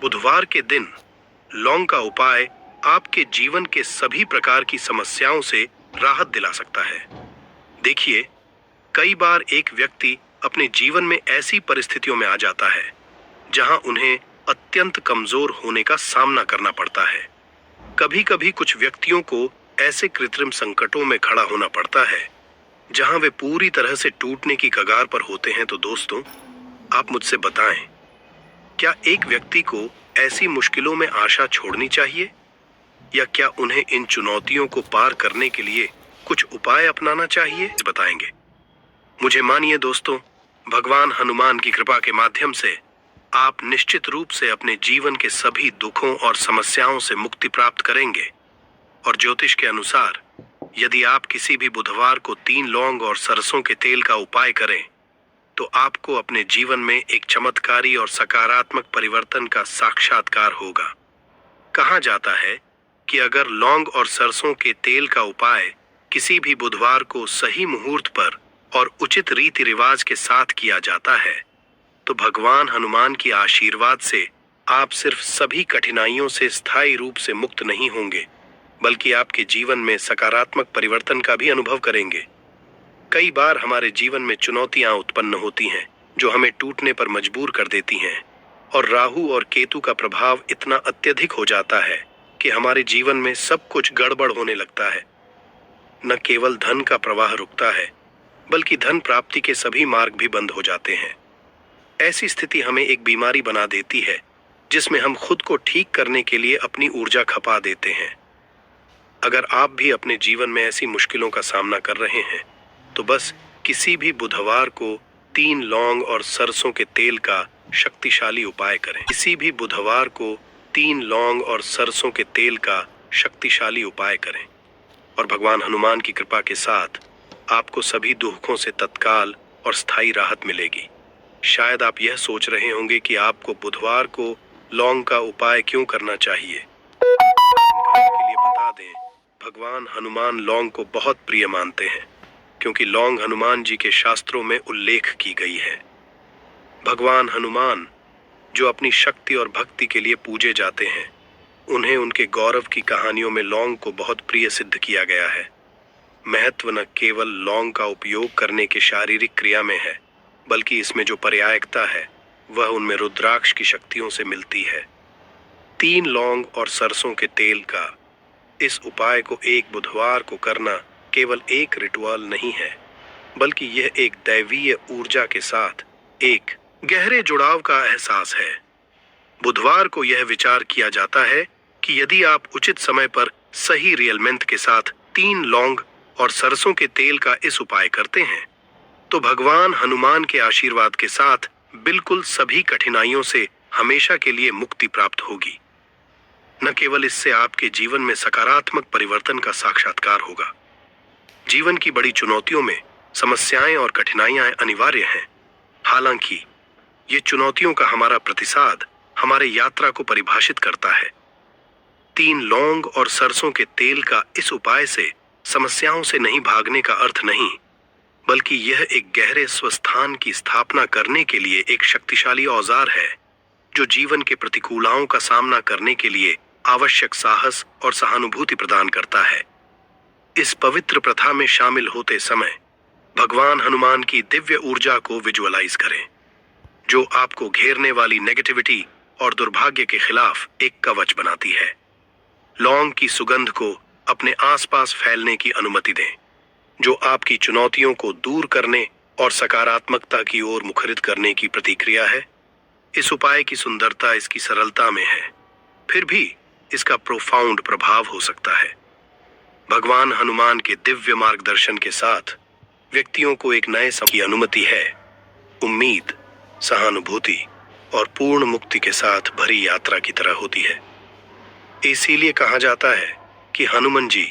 बुधवार के दिन लौंग का उपाय आपके जीवन के सभी प्रकार की समस्याओं से राहत दिला सकता है। देखिए, कई बार एक व्यक्ति अपने जीवन में ऐसी परिस्थितियों में आ जाता है जहां उन्हें अत्यंत कमजोर होने का सामना करना पड़ता है। कभी कभी कुछ व्यक्तियों को ऐसे कृत्रिम संकटों में खड़ा होना पड़ता है जहां वे पूरी तरह से टूटने की कगार पर होते हैं। तो दोस्तों, आप मुझसे बताएं, क्या एक व्यक्ति को ऐसी मुश्किलों में आशा छोड़नी चाहिए या क्या उन्हें इन चुनौतियों को पार करने के लिए कुछ उपाय अपनाना चाहिए? बताएंगे। मुझे मानिए दोस्तों, भगवान हनुमान की कृपा के माध्यम से आप निश्चित रूप से अपने जीवन के सभी दुखों और समस्याओं से मुक्ति प्राप्त करेंगे। और ज्योतिष के अनुसार यदि आप किसी भी बुधवार को 3 लौंग और सरसों के तेल का उपाय करें तो आपको अपने जीवन में एक चमत्कारी और सकारात्मक परिवर्तन का साक्षात्कार होगा। कहा जाता है कि अगर लौंग और सरसों के तेल का उपाय किसी भी बुधवार को सही मुहूर्त पर और उचित रीति रिवाज के साथ किया जाता है तो भगवान हनुमान की आशीर्वाद से आप सिर्फ सभी कठिनाइयों से स्थायी रूप से मुक्त नहीं होंगे, बल्कि आपके जीवन में सकारात्मक परिवर्तन का भी अनुभव करेंगे। कई बार हमारे जीवन में चुनौतियां उत्पन्न होती हैं जो हमें टूटने पर मजबूर कर देती हैं, और राहु और केतु का प्रभाव इतना अत्यधिक हो जाता है कि हमारे जीवन में सब कुछ गड़बड़ होने लगता है। न केवल धन का प्रवाह रुकता है, बल्कि धन प्राप्ति के सभी मार्ग भी बंद हो जाते हैं। ऐसी स्थिति हमें एक बीमारी बना देती है जिसमें हम खुद को ठीक करने के लिए अपनी ऊर्जा खपा देते हैं। अगर आप भी अपने जीवन में ऐसी मुश्किलों का सामना कर रहे हैं तो बस किसी भी बुधवार को 3 लौंग और सरसों के तेल का शक्तिशाली उपाय करें। किसी भी बुधवार को 3 लौंग और सरसों के तेल का शक्तिशाली उपाय करें और भगवान हनुमान की कृपा के साथ आपको सभी दुखों से तत्काल और स्थायी राहत मिलेगी। शायद आप यह सोच रहे होंगे कि आपको बुधवार को लौंग का उपाय क्यों करना चाहिए। के लिए बता दें, भगवान हनुमान लौंग को बहुत प्रिय मानते हैं क्योंकि लौंग हनुमान जी के शास्त्रों में उल्लेख की गई है। भगवान हनुमान जो अपनी शक्ति और भक्ति के लिए पूजे जाते हैं, उन्हें उनके गौरव की कहानियों में लौंग को बहुत प्रिय सिद्ध किया गया है। महत्व न केवल लौंग का उपयोग करने के शारीरिक क्रिया में है, बल्कि इसमें जो पर्यायकता है वह उनमें रुद्राक्ष की शक्तियों से मिलती है। 3 लौंग और सरसों के तेल का इस उपाय को एक बुधवार को करना केवल एक रिचुअल नहीं है, बल्कि यह एक दैवीय ऊर्जा के साथ एक गहरे जुड़ाव का एहसास है। बुधवार को यह विचार किया जाता है कि यदि आप उचित समय पर सही रियलमेंट के साथ 3 लौंग और सरसों के तेल का इस उपाय करते हैं तो भगवान हनुमान के आशीर्वाद के साथ बिल्कुल सभी कठिनाइयों से हमेशा के लिए मुक्ति प्राप्त होगी। न केवल इससे आपके जीवन में सकारात्मक परिवर्तन का साक्षात्कार होगा। जीवन की बड़ी चुनौतियों में समस्याएं और कठिनाइयां अनिवार्य हैं। हालांकि ये चुनौतियों का हमारा प्रतिसाद हमारे यात्रा को परिभाषित करता है। 3 लौंग और सरसों के तेल का इस उपाय से समस्याओं से नहीं भागने का अर्थ नहीं, बल्कि यह एक गहरे स्वस्थान की स्थापना करने के लिए एक शक्तिशाली औजार है जो जीवन के प्रतिकूलताओं का सामना करने के लिए आवश्यक साहस और सहानुभूति प्रदान करता है। इस पवित्र प्रथा में शामिल होते समय भगवान हनुमान की दिव्य ऊर्जा को विजुअलाइज करें, जो आपको घेरने वाली नेगेटिविटी और दुर्भाग्य के खिलाफ एक कवच बनाती है। लौंग की सुगंध को अपने आसपास फैलने की अनुमति दें, जो आपकी चुनौतियों को दूर करने और सकारात्मकता की ओर मुखरित करने की प्रतिक्रिया है। इस उपाय की सुंदरता इसकी सरलता में है, फिर भी इसका प्रोफाउंड प्रभाव हो सकता है। भगवान हनुमान के दिव्य मार्गदर्शन के साथ व्यक्तियों को एक नए समय की अनुमति है। उम्मीद, सहानुभूति और पूर्ण मुक्ति के साथ भरी यात्रा की तरह होती है। इसीलिए कहा जाता है कि हनुमान जी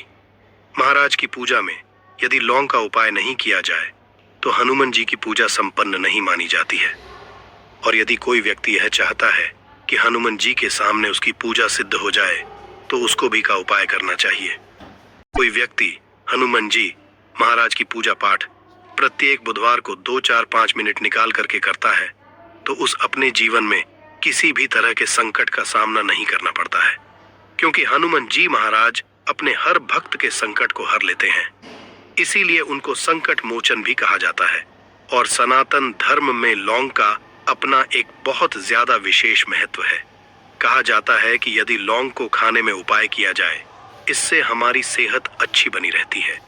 महाराज की पूजा में यदि लौंग का उपाय नहीं किया जाए तो हनुमान जी की पूजा संपन्न नहीं मानी जाती है। और यदि कोई व्यक्ति यह चाहता है कि हनुमान जी के सामने उसकी पूजा सिद्ध हो जाए तो उसको भी का उपाय करना चाहिए। कोई व्यक्ति हनुमान जी महाराज की पूजा पाठ प्रत्येक बुधवार को 2, 4, 5 मिनट निकाल करके करता है तो उस अपने जीवन में किसी भी तरह के संकट का सामना नहीं करना पड़ता है, क्योंकि हनुमान जी महाराज अपने हर भक्त के संकट को हर लेते हैं। इसीलिए उनको संकट मोचन भी कहा जाता है। और सनातन धर्म में लौंग का अपना एक बहुत ज्यादा विशेष महत्व है। कहा जाता है कि यदि लौंग को खाने में उपाय किया जाए, इससे हमारी सेहत अच्छी बनी रहती है।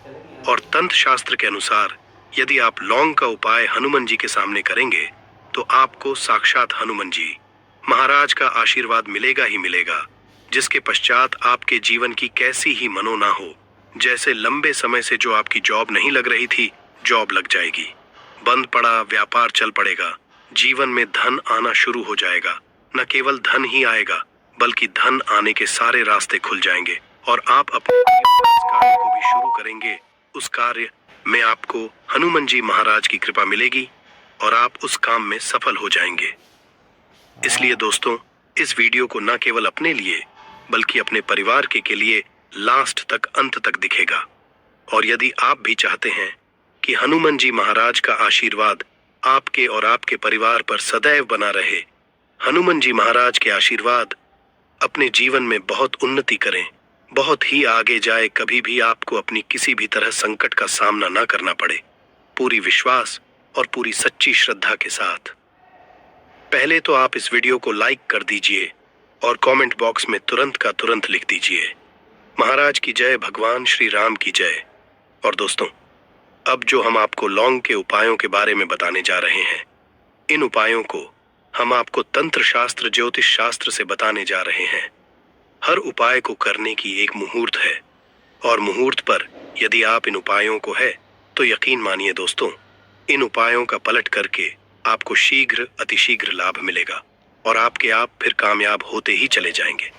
और तंत्र शास्त्र के अनुसार यदि आप लौंग का उपाय हनुमान जी के सामने करेंगे तो आपको साक्षात हनुमान जी महाराज का आशीर्वाद मिलेगा ही मिलेगा, जिसके पश्चात आपके जीवन की कैसी ही मनो ना हो, जैसे लंबे समय से जो आपकी जॉब नहीं लग रही थी, जॉब लग जाएगी। बंद पड़ा व्यापार चल पड़ेगा। जीवन में धन आना शुरू हो जाएगा। न केवल धन ही आएगा, बल्कि धन आने के सारे रास्ते खुल जाएंगे और आप अपने कार्य को भी शुरू करेंगे। उस कार्य में आपको हनुमान जी महाराज की कृपा मिलेगी और आप उस काम में सफल हो जाएंगे। इसलिए दोस्तों, इस वीडियो को न केवल अपने लिए बल्कि अपने परिवार के लिए लास्ट तक, अंत तक दिखेगा। और यदि आप भी चाहते हैं कि हनुमान जी महाराज का आशीर्वाद आपके और आपके परिवार पर सदैव बना रहे, हनुमान जी महाराज के आशीर्वाद अपने जीवन में बहुत उन्नति करें, बहुत ही आगे जाए, कभी भी आपको अपनी किसी भी तरह संकट का सामना ना करना पड़े, पूरी विश्वास और पूरी सच्ची श्रद्धा के साथ। पहले तो आप इस वीडियो को लाइक कर दीजिए और कमेंट बॉक्स में तुरंत का तुरंत लिख दीजिए, महाराज की जय, भगवान श्री राम की जय। और दोस्तों, अब जो हम आपको लौंग के उपायों के बारे में बताने जा रहे हैं, इन उपायों को हम आपको तंत्र शास्त्र, ज्योतिष शास्त्र से बताने जा रहे हैं। हर उपाय को करने की एक मुहूर्त है और मुहूर्त पर यदि आप इन उपायों को है तो यकीन मानिए दोस्तों, इन उपायों का पलट करके आपको शीघ्र अतिशीघ्र लाभ मिलेगा और आपके आप फिर कामयाब होते ही चले जाएंगे।